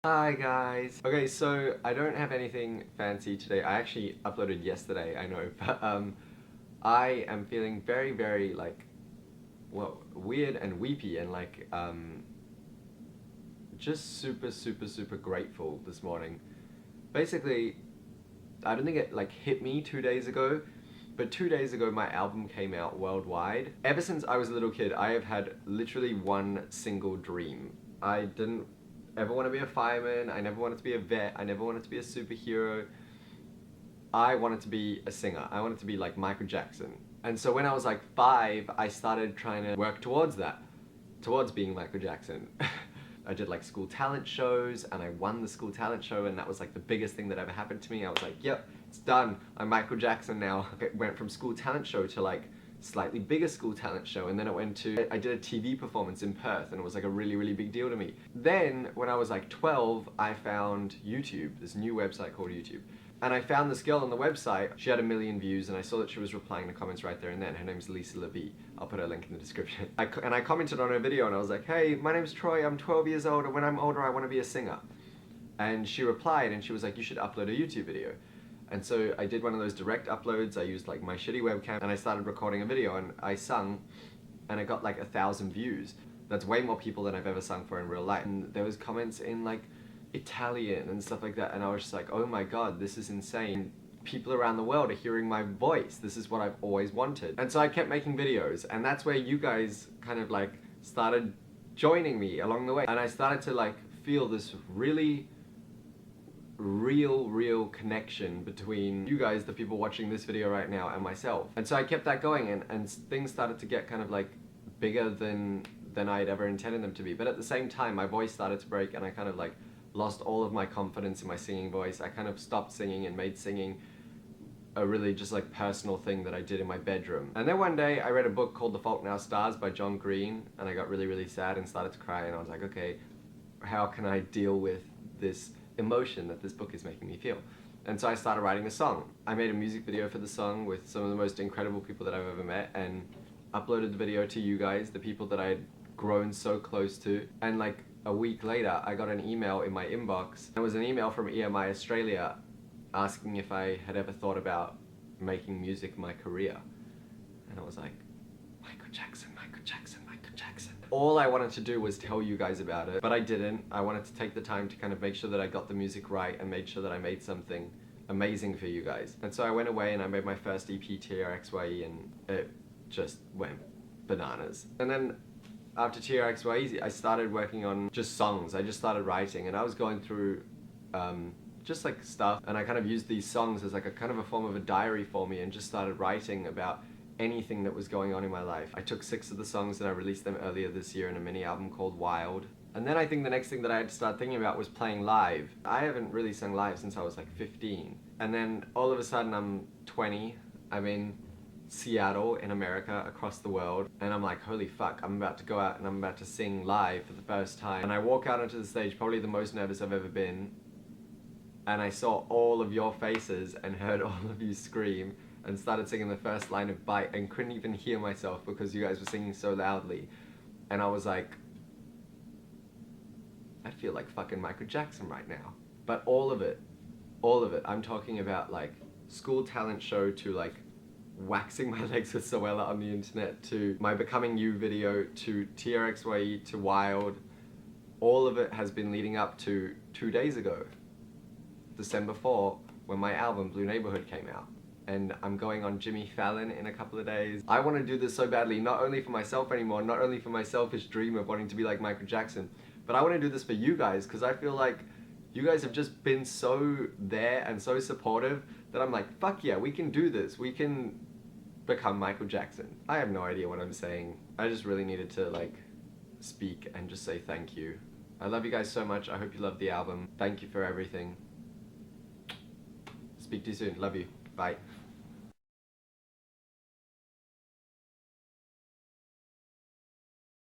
Hi guys! Okay, so I don't have anything fancy today. I actually uploaded yesterday, I know, but I am feeling very like, well, weird and weepy and like just super grateful this morning. Basically, I don't think it like hit me 2 days ago, but 2 days ago my album came out worldwide. Ever since I was a little kid, I have had literally one single dream. I didn't ever want to be a fireman, I never wanted to be a vet, I never wanted to be a superhero. I wanted to be a singer. I wanted to be like Michael Jackson. And so when I was like 5, I started trying to work towards that, towards being Michael Jackson. I did like school talent shows and I won the school talent show, and that was like the biggest thing that ever happened to me. I was like, yep, it's done. I'm Michael Jackson now. It went from school talent show to like slightly bigger school talent show, and then it went to, I did a TV performance in Perth, and it was like a really big deal to me. Then when I was like 12, I found YouTube, this new website called YouTube. And I found this girl on the website. She had 1 million views, and I saw that she was replying to comments right there and then. Her name's Lisa Levy. I'll put her link in the description. And I commented on her video, and I was like, hey, my name's Troy, I'm 12 years old, and when I'm older I want to be a singer. And she replied, and she was like, you should upload a YouTube video. And so I did one of those direct uploads. I used like my shitty webcam, and I started recording a video, and I sung, and I got like 1,000 views. That's way more people than I've ever sung for in real life. And there was comments in like Italian and stuff like that, and I was just like, oh my god, this is insane. People around the world are hearing my voice. This is what I've always wanted. And so I kept making videos, and that's where you guys kind of like started joining me along the way. And I started to like feel this really real connection between you guys, the people watching this video right now, and myself. And so I kept that going, and things started to get kind of like bigger than I'd ever intended them to be. But at the same time, my voice started to break, and I kind of like lost all of my confidence in my singing voice. I kind of stopped singing and made singing a really just like personal thing that I did in my bedroom. And then one day I read a book called The Fault in Our Stars by John Green, and I got really sad and started to cry, and I was like, okay, how can I deal with this emotion that this book is making me feel? And so I started writing a song. I made a music video for the song with some of the most incredible people that I've ever met, and uploaded the video to you guys, the people that I had grown so close to. And like a week later, I got an email in my inbox. It was an email from EMI Australia asking if I had ever thought about making music my career. And I was like, Michael Jackson. All I wanted to do was tell you guys about it, but I didn't. I wanted to take the time to kind of make sure that I got the music right and made sure that I made something amazing for you guys. And so I went away and I made my first EP, TRXYE, and it just went bananas. And then after TRXYE, I started working on just songs. I just started writing, and I was going through just like stuff, and I kind of used these songs as like a kind of a form of a diary for me, and just started writing about anything that was going on in my life. I took 6 of the songs and I released them earlier this year in a mini album called Wild. And then I think the next thing that I had to start thinking about was playing live. I haven't really sung live since I was like 15. And then all of a sudden I'm 20, I'm in Seattle in America, across the world, and I'm like, holy fuck, I'm about to go out and I'm about to sing live for the first time. And I walk out onto the stage, probably the most nervous I've ever been, and I saw all of your faces and heard all of you scream, and started singing the first line of Bite, and couldn't even hear myself because you guys were singing so loudly. And I was like, I feel like fucking Michael Jackson right now. But all of it, I'm talking about like school talent show to like waxing my legs with Zoella on the internet, to my Becoming You video, to TRXYE, to Wild. All of it has been leading up to 2 days ago, December 4, when my album Blue Neighborhood came out. And I'm going on Jimmy Fallon in a couple of days. I want to do this so badly, not only for myself anymore, not only for my selfish dream of wanting to be like Michael Jackson, but I want to do this for you guys, because I feel like you guys have just been so there and so supportive that I'm like, fuck yeah, we can do this. We can become Michael Jackson. I have no idea what I'm saying. I just really needed to like speak and just say thank you. I love you guys so much. I hope you love the album. Thank you for everything. Speak to you soon. Love you. Bye.